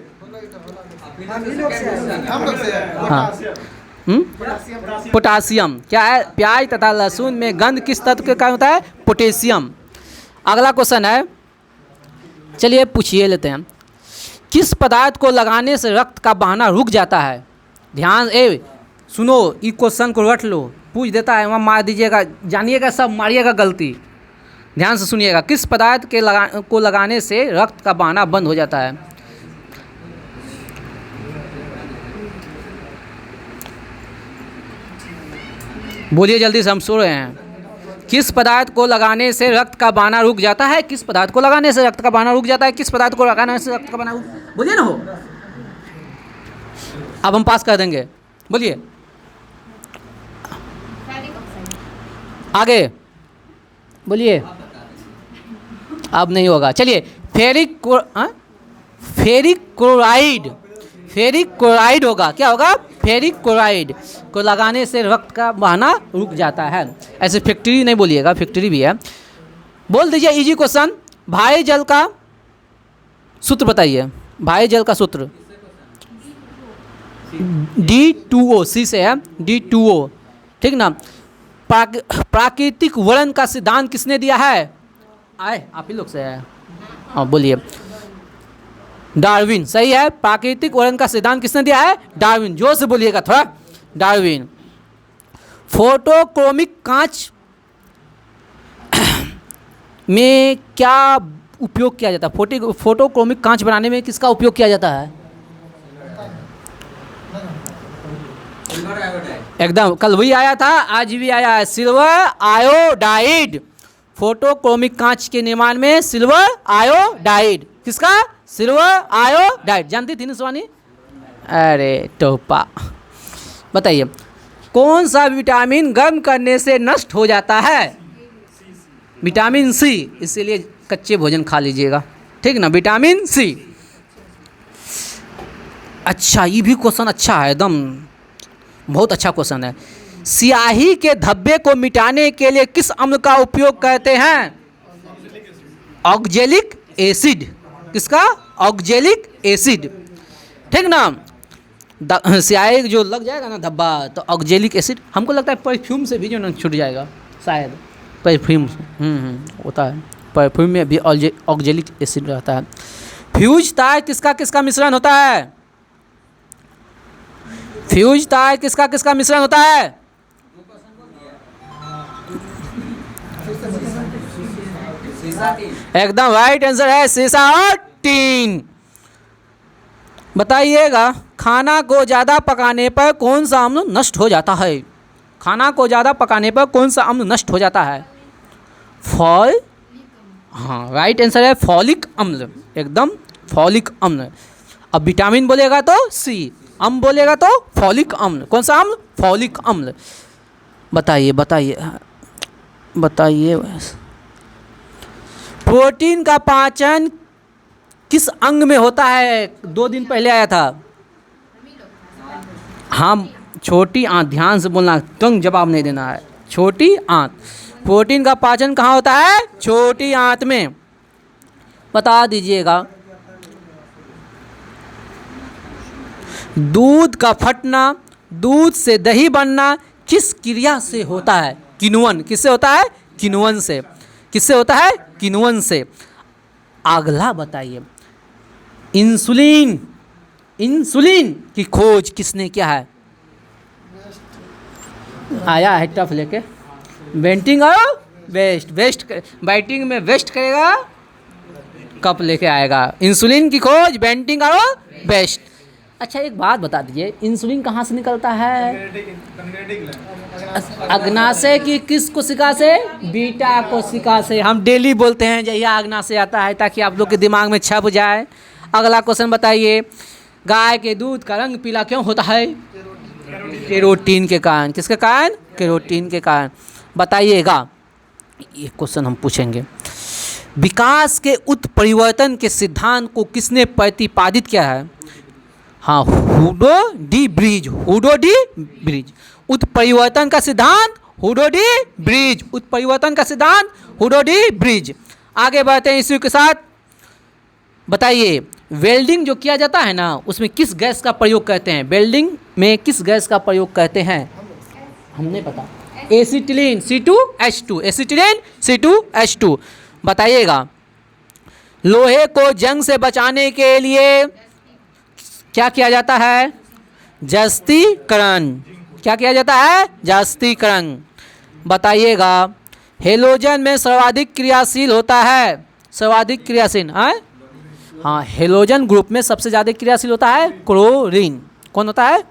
हाँ पोटासियम। क्या है? प्याज तथा लहसुन में गंध किस तत्व के कारण होता है? पोटेशियम। अगला क्वेश्चन है, चलिए पूछिए लेते हैं। किस पदार्थ को लगाने से रक्त का बहाना रुक जाता है? ध्यान सुनो, इस क्वेश्चन को रट लो, पूछ देता है वहाँ मार दीजिएगा, जानिएगा सब मारिएगा गलती। ध्यान से सुनिएगा, किस पदार्थ के को लगाने से रक्त का बहाना बंद हो जाता है? बोलिए जल्दी से, हम सो रहे हैं। किस पदार्थ को लगाने से रक्त का बहाना रुक जाता है? किस पदार्थ को लगाने से रक्त का बहाना रुक जाता है? किस पदार्थ को लगाने से रक्त का बहाना रुक, बोलिए ना हो। अब हम पास कर देंगे, बोलिए आगे, बोलिए। अब नहीं होगा। चलिए फेरिक क्लोराइड, फेरिक क्लोराइड होगा। क्या होगा? फेरिक क्लोराइड को लगाने से रक्त का बहाना रुक जाता है। ऐसे फैक्ट्री नहीं बोलिएगा, फैक्ट्री भी है। बोल दीजिए इजी क्वेश्चन, भारी जल का सूत्र बताइए। भारी जल का सूत्र D2O, सी से है D2O, ठीक ना। प्राकृतिक वर्णन का सिद्धांत किसने दिया है? आए आप ही लोग से है। हाँ बोलिए। डार्विन, सही है। प्राकृतिक वर्णन का सिद्धांत किसने दिया है? डार्विन। जोर से बोलिएगा थोड़ा, डार्विन। फोटोक्रोमिक कांच में क्या उपयोग किया जाता है? फोटोक्रोमिक कांच बनाने में किसका उपयोग किया जाता है? एकदम, कल वही आया था, आज भी आया है, सिल्वर आयोडाइड। फोटोक्रोमिक कांच के निर्माण में सिल्वर आयोडाइड, किसका? Silver iodide. जानती थी ना स्वानी? अरे टोपा। बताइए कौन सा विटामिन गर्म करने से नष्ट हो जाता है? विटामिन सी, इसीलिए कच्चे भोजन खा लीजिएगा, ठीक ना, विटामिन सी। अच्छा ये भी क्वेश्चन अच्छा है, एकदम बहुत अच्छा क्वेश्चन है। स्याही के धब्बे को मिटाने के लिए किस अम्ल का उपयोग करते हैं? Oxalic acid. किसका? ऑक्जेलिक एसिड, ठीक ना। स्याही जो लग जाएगा ना धब्बा, तो ऑक्जेलिक एसिड। हमको लगता है परफ्यूम से भी जो ना छूट जाएगा शायद, परफ्यूम होता है, परफ्यूम में भी ऑक्जेलिक एसिड रहता है। फ्यूज तार किसका किसका मिश्रण होता है? फ्यूज तार किसका किसका मिश्रण होता है? एकदम राइट आंसर है, सीसा और टीन। बताइएगा खाना को ज़्यादा पकाने पर कौन सा अम्ल नष्ट हो जाता है? खाना को ज़्यादा पकाने पर कौन सा अम्ल नष्ट हो जाता है? हाँ राइट आंसर है फॉलिक अम्ल, एकदम फॉलिक अम्ल। अब विटामिन बोलेगा तो सी, अम्ल बोलेगा तो फॉलिक अम्ल। कौन सा अम्ल? फॉलिक अम्ल। बताइए बताइए बताइए, प्रोटीन का पाचन किस अंग में होता है? 2 दिन पहले आया था। हाँ छोटी आंत, ध्यान से बोलना, तुरंत जवाब नहीं देना है। छोटी आंत। प्रोटीन का पाचन कहाँ होता है? छोटी आंत में। बता दीजिएगा। दूध का फटना, दूध से दही बनना किस क्रिया से होता है? किण्वन। किससे होता है? किण्वन से। किससे होता है? किण्वन से। अगला बताइए, इंसुलिन, इंसुलिन की खोज किसने किया है? आया है टफ लेके, बेंटिंग और वेस्ट, बैटिंग में वेस्ट करेगा, कप लेके आएगा। इंसुलिन की खोज बेंटिंग और वेस्ट। अच्छा एक बात बता दीजिए, इंसुलिन कहाँ से निकलता है? अग्नाशय की किस कोशिका से? बीटा कोशिका से। हम डेली बोलते हैं जहिया अग्नाशय आता है, ताकि आप लोग के दिमाग में छप जाए। अगला क्वेश्चन बताइए, गाय के दूध का रंग पीला क्यों होता है? केरोटीन के कारण। किसके कारण? केरोटीन के कारण। बताइएगा, ये क्वेश्चन हम पूछेंगे, विकास के उत्परिवर्तन के सिद्धांत को किसने प्रतिपादित किया है? हाँ, हुडो डी ब्रिज, हुडो डी ब्रिज। उत्परिवर्तन का सिद्धांत हुडो डी ब्रिज, उत्परिवर्तन का सिद्धांत हुडो डी ब्रिज। आगे बढ़ते हैं इसी के साथ। बताइए, वेल्डिंग जो किया जाता है ना, उसमें किस गैस का प्रयोग करते हैं? वेल्डिंग में किस गैस का प्रयोग करते हैं? हमने पता, एसिटिलीन C2H2, एसिटिलीन C2H2। बताइएगा, लोहे को जंग से बचाने के लिए क्या किया जाता है? जस्तीकरण। क्या किया जाता है? जस्तीकरण। बताइएगा, हेलोजन में सर्वाधिक क्रियाशील होता है, सर्वाधिक क्रियाशील है? हाँ, हेलोजन ग्रुप में सबसे ज़्यादा क्रियाशील होता है क्लोरीन। कौन होता है?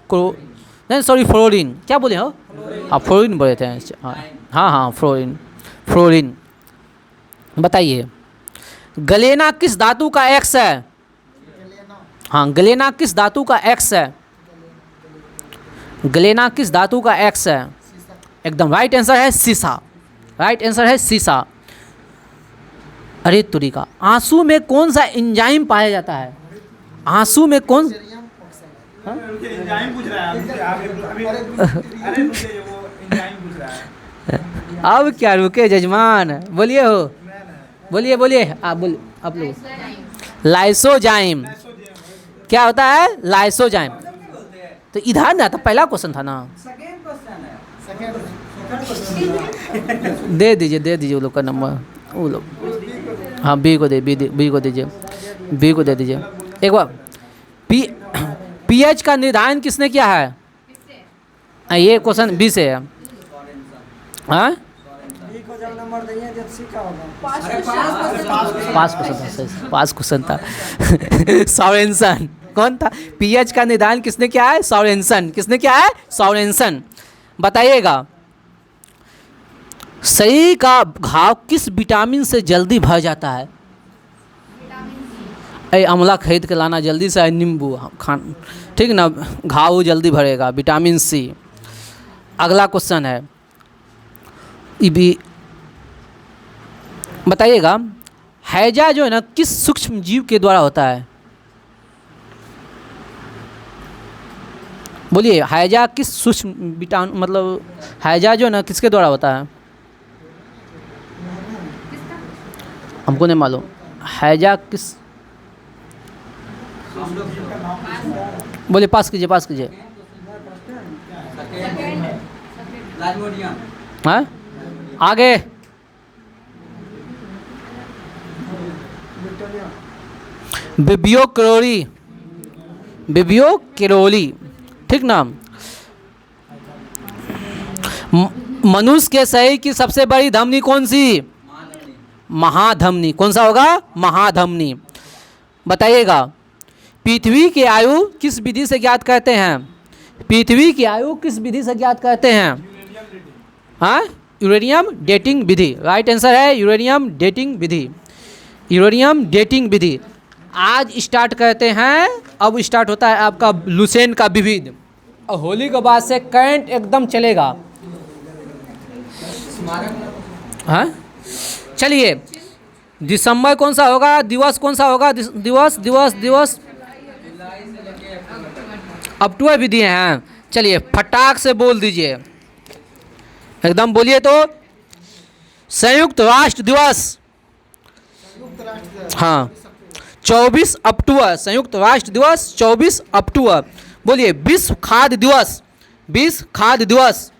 नहीं सॉरी, फ्लोरीन। क्या बोले हो? हाँ, फ्लोरीन बोले थे। हाँ, फ्लोरीन। बताइए, गलेना किस धातु का एक्स है? हाँ, गलेना किस धातु का एक्स है? गलेना किस धातु का एक्स है? एकदम राइट आंसर है सीसा, राइट आंसर है सीसा। अरे तुरी का, आंसू में कौन सा एंजाइम पाया जाता है? आंसू में कौन? अब क्या रुके जजमान, बोलिए हो, बोलिए आप बोलिए, आप लोग। लाइसोजाइम। क्या होता है? लाइसोजाइम। तो इधर ना था, पहला क्वेश्चन था ना। दे दीजिए वो लोग का नंबर, वो लोग। हाँ, बी को दीजिए, बी को दे दीजिए। एक बार पीएच का निर्धारण किसने किया है? ये क्वेश्चन बी से है। हाँ, पास क्वेश्चन था। सॉरेंसन। कौन था? पीएच का निर्धारण किसने किया है? सॉरेंसन। किसने किया है? सॉरेंसन। बताइएगा, शरीर का घाव किस विटामिन से जल्दी भर जाता है? अमला खरीद के लाना जल्दी से, नींबू खान, ठीक ना, घाव जल्दी भरेगा, विटामिन सी। अगला क्वेश्चन है, बताइएगा, हैजा जो है ना, किस सूक्ष्म जीव के द्वारा होता है? बोलिए, हैजा किस सूक्ष्म विटामिन, मतलब हैजा जो है ना, किसके द्वारा होता है? हमको नहीं मालूम। हैजा किस? बोलिए, पास कीजिए। हाँ, आगे। बिबियो क्रोली, ठीक ना। मनुष्य के शरीर की सबसे बड़ी धमनी कौन सी? महाधमनी। कौन सा होगा? महाधमनी। बताइएगा, पृथ्वी की आयु किस विधि से ज्ञात करते हैं? पृथ्वी की आयु किस विधि से ज्ञात करते हैं? हाँ, यूरेनियम डेटिंग विधि। राइट आंसर है यूरेनियम डेटिंग विधि। यूरेनियम डेटिंग विधि। आज स्टार्ट करते हैं। अब स्टार्ट होता है आपका लुसेंट का विविध, और होली के बाद से करंट एकदम चलेगा। हाँ, चलिए, दिसंबर कौन सा होगा? दिवस कौन सा होगा? दिवस अक्टूबर विधि हैं। चलिए, फटाक से बोल दीजिए, एकदम बोलिए तो। संयुक्त राष्ट्र दिवस। हाँ, 24 अक्टूबर। संयुक्त राष्ट्र दिवस 24 अक्टूबर। बोलिए, विश्व खाद्य दिवस। विश्व खाद्य दिवस।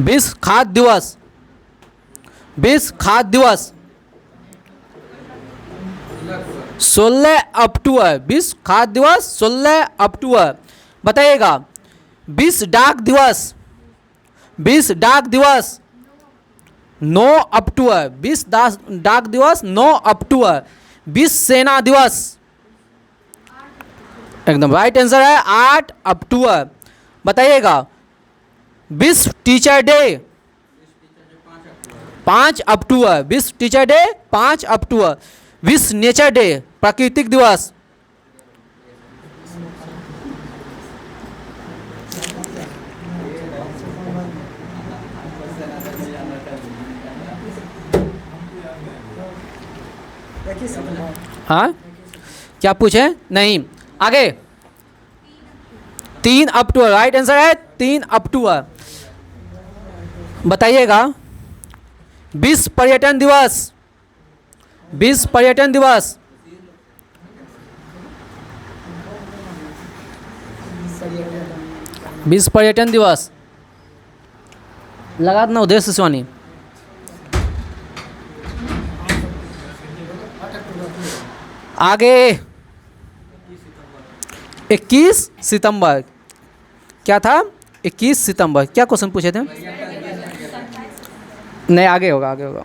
विश्व खाद्य दिवस। विश्व खाद्य दिवस। 16 अक्टूबर, विश्व खाद्य दिवस 16 अक्टूबर। बताइएगा 20 डाक दिवस, 20 डाक दिवस 9 अक्टूबर, 20 डाक दिवस 9 अक्टूबर। 20 सेना दिवस, एकदम राइट आंसर है 8 अक्टूबर। बताइएगा 20 टीचर डे 5 अक्टूबर, 20 टीचर डे 5 अक्टूबर। 20 नेचर डे प्राकृतिक दिवस, हाँ क्या पूछे? नहीं, आगे 3 अक्टूबर, राइट आंसर है 3 अक्टूबर। बताइएगा 20 पर्यटन दिवस, 20 पर्यटन दिवस, 20 पर्यटन दिवस लगा देना उद्देश्य शिवानी। आगे 21 सितंबर, क्या था? 21 सितंबर, क्या क्वेश्चन पूछे थे? नहीं, आगे होगा, आगे होगा।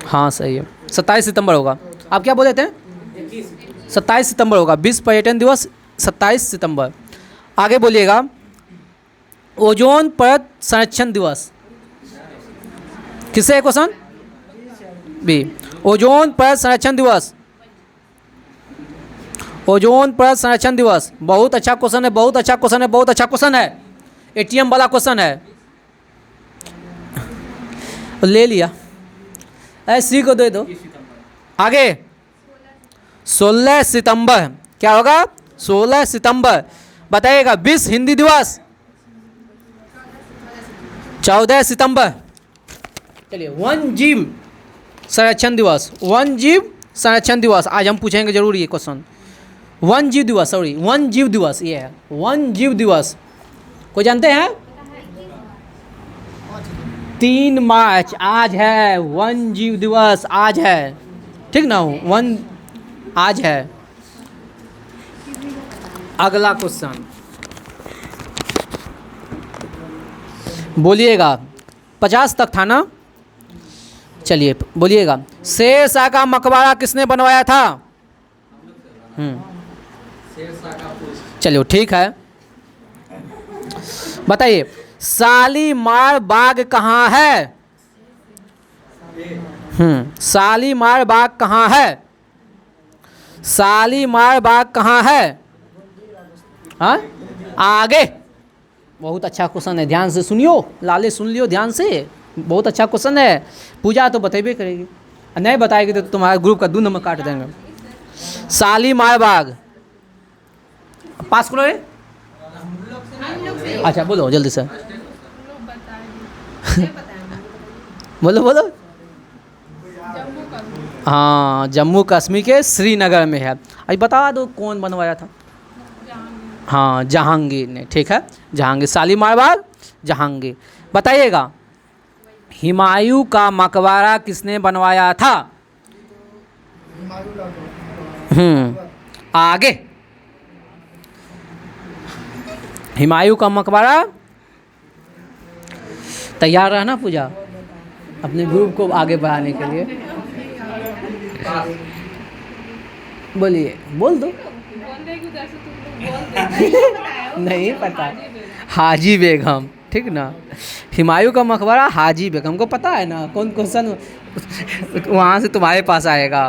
हाँ सही है, 27 सितंबर होगा। आप क्या बोले थे? 27 सितंबर होगा। 20 पर्यटन दिवस 27 सितंबर। आगे बोलिएगा ओजोन परत संरक्षण दिवस, किससे है क्वेश्चन? बी, ओजोन परत संरक्षण दिवस, ओजोन परत संरक्षण दिवस। बहुत अच्छा क्वेश्चन है, बहुत अच्छा क्वेश्चन है, बहुत अच्छा क्वेश्चन है। एटीएम वाला क्वेश्चन है, ले लिया, ऐसी को दे दो। आगे 16 सितंबर, क्या होगा? 16 सितंबर। बताइएगा 20 हिंदी दिवस 14 सितंबर। चलिए वन जीव संरक्षण दिवस, वन जीव संरक्षण दिवस आज हम पूछेंगे जरूर ये क्वेश्चन। वन जीव दिवस, सॉरी वन जीव दिवस, ये है वन जीव दिवस। कोई जानते हैं? 3 मार्च आज है वन जीव दिवस, आज है, ठीक ना? वन आज है। अगला क्वेश्चन बोलिएगा, 50 तक था ना? चलिए बोलिएगा शेरशाह का मकबरा किसने बनवाया था? चलिए ठीक है। बताइए शालीमार बाग कहाँ है? शालीमार बाग कहाँ है? शालीमार बाग कहाँ है? हाँ आगे, बहुत अच्छा क्वेश्चन है, ध्यान से सुनियो, लाले सुन लियो ध्यान से, बहुत अच्छा क्वेश्चन है। पूजा तो बतेबे करेगी, नहीं बताएगी तो तुम्हारे ग्रुप का 2 नंबर काट देंगे। शालीमार बाग पास करो रे। अच्छा बोलो जल्दी से बोलो बोलो। हाँ जम्मू कश्मीर के श्रीनगर में है। अभी बता दो कौन बनवाया था? हाँ जहांगीर ने, ठीक है जहांगीर। शालीमार बाग जहांगीर। बताइएगा हुमायूं का मकबरा किसने बनवाया था? आगे हुमायूं का मकबरा, तैयार रहना पूजा अपने ग्रुप को आगे बढ़ाने के लिए। बोलिए, बोल दो। नहीं पता, हाजी बेगम, ठीक ना? हुमायूं का मकबरा हाजी बेगम को पता है ना? कौन क्वेश्चन वहाँ से तुम्हारे पास आएगा।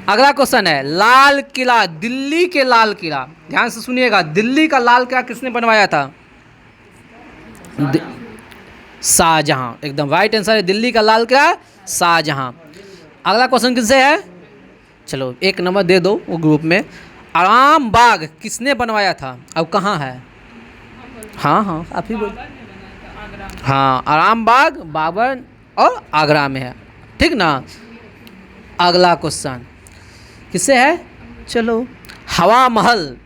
अगला क्वेश्चन है लाल किला, दिल्ली के लाल किला, ध्यान से सुनिएगा, दिल्ली का लाल किला किसने बनवाया था? शाहजहां, एकदम राइट आंसर है। दिल्ली का लाल किला शाहजहां। अगला क्वेश्चन किससे है? चलो 1 नंबर दे दो वो ग्रुप में। आराम बाग किसने बनवाया था? अब कहाँ है? हाँ हाँ आप ही बोल। हाँ आराम बाग बाबर और आगरा में है, ठीक ना? अगला क्वेश्चन किससे है? चलो हवा महल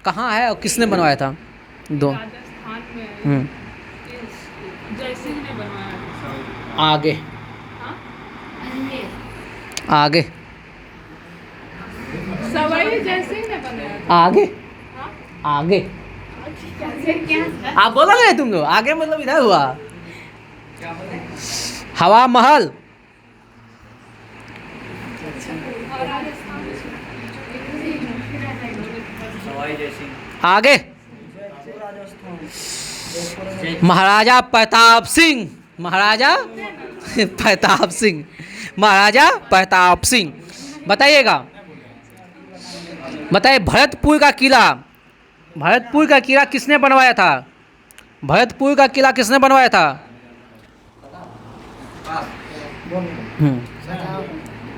कहाँ है और किसने बनवाया था? 2 राजस्थान में जयसिंह ने बनवाया। आगे आगे सवाई जयसिंह ने बनाया आगे हाँ? आगे कैसे क्या आप बोला नहीं तुम लोग, आगे मतलब इधर हुआ। हवा महल, और राजस्थान आगे महाराजा प्रताप सिंह, महाराजा प्रताप सिंह, महाराजा प्रताप सिंह। बताइएगा, बताइए भरतपुर का किला, भरतपुर का किला किसने बनवाया था? भरतपुर का किला किसने बनवाया था?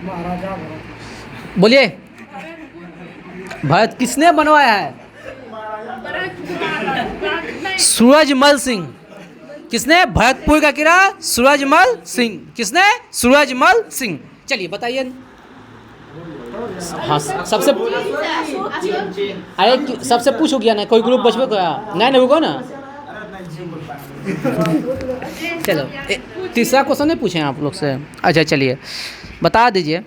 महाराजा बोलिए, भरत किसने बनवाया है? सूरजमल सिंह। किसने? भरतपुर का किला सूरजमल सिंह। किसने? सूरजमल सिंह। चलिए बताइए। हाँ सबसे, अरे सबसे पूछ हो गया ना, कोई ग्रुप बचबे गया नहीं, रुको ना। चलो तीसरा क्वेश्चन नहीं पूछे आप लोग से? अच्छा चलिए बता दीजिए।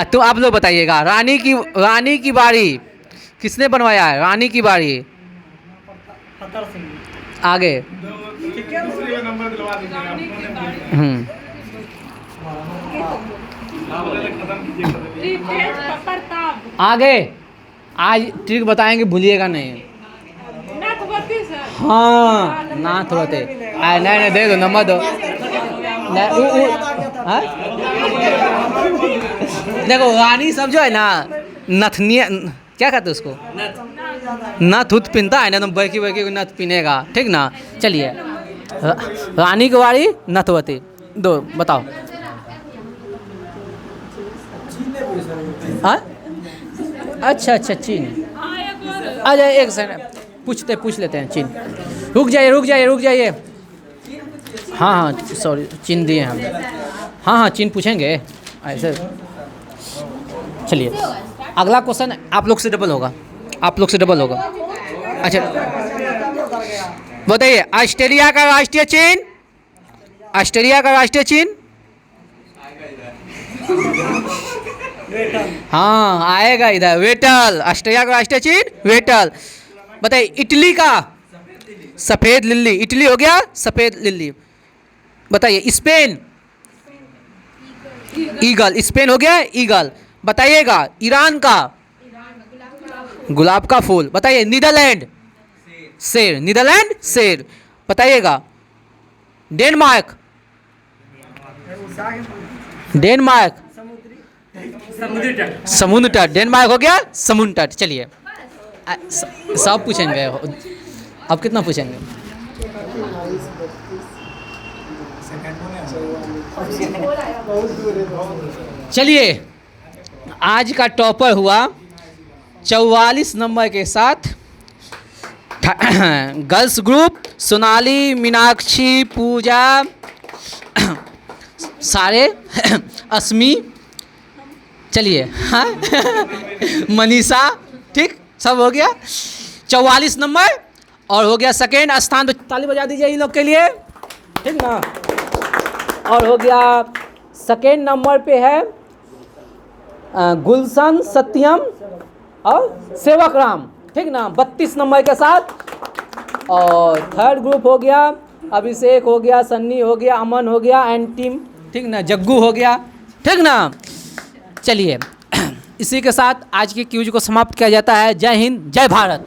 तो आप लोग बताइएगा, रानी की बाड़ी किसने बनवाया है? रानी की बाड़ी फतर सिंह। आगे प्रताप आगे आज ट्रिक बताएंगे, भूलिएगा नहीं। नाथवती सर। हाँ नाथ होते, नहीं दे दो नंबर दो। नहीं हाँ? देखो रानी सब जो है ना, नथनिया क्या कहते उसको, नथ उथ पिनता है ना, तुम बैकी बैकी नथ पिनेगा, ठीक ना। चलिए रानी की बाड़ी नथवती, दो बताओ। हाँ अच्छा चीन। अच्छा एक सेकंड पूछ लेते हैं। चीन, रुक जाइए। हाँ सॉरी, चीन दिए हम। हाँ चीन पूछेंगे ऐसे। चलिए अगला क्वेश्चन आप लोग से डबल होगा, अच्छा बताइए, ऑस्ट्रेलिया का राष्ट्रीय चिन्ह। हाँ आएगा इधर, वेटल। ऑस्ट्रेलिया का राष्ट्रीय चिन्ह वेटल। बताइए इटली का सफेद लिल्ली, इटली हो गया सफेद लिल्ली। बताइए स्पेन, ईगल, स्पेन हो गया ईगल। बताइएगा ईरान का गुलाब का फूल। बताइए नीदरलैंड शेर। बताइएगा डेनमार्क समुद्र तट। डेनमार्क हो गया समुद्र तट। चलिए सब पूछेंगे, अब कितना पूछेंगे? चलिए आज का टॉपर हुआ 44 नंबर के साथ गर्ल्स ग्रुप, सोनाली, मीनाक्षी, पूजा, सारे, अस्मी, चलिए हाँ मनीषा, ठीक सब हो गया 44 नंबर। और हो गया सेकेंड स्थान, तो ताली बजा दीजिए इन लोग के लिए, ठीक ना। और हो गया सेकेंड नंबर पे है गुलशन, सत्यम और सेवक राम, ठीक ना 32 नंबर के साथ। और थर्ड ग्रुप हो गया अभिषेक हो गया, सन्नी हो गया, अमन हो गया एंड टीम, ठीक ना, जग्गू हो गया, ठीक ना। चलिए इसी के साथ आज के क्यूज को समाप्त किया जाता है। जय हिंद, जय भारत।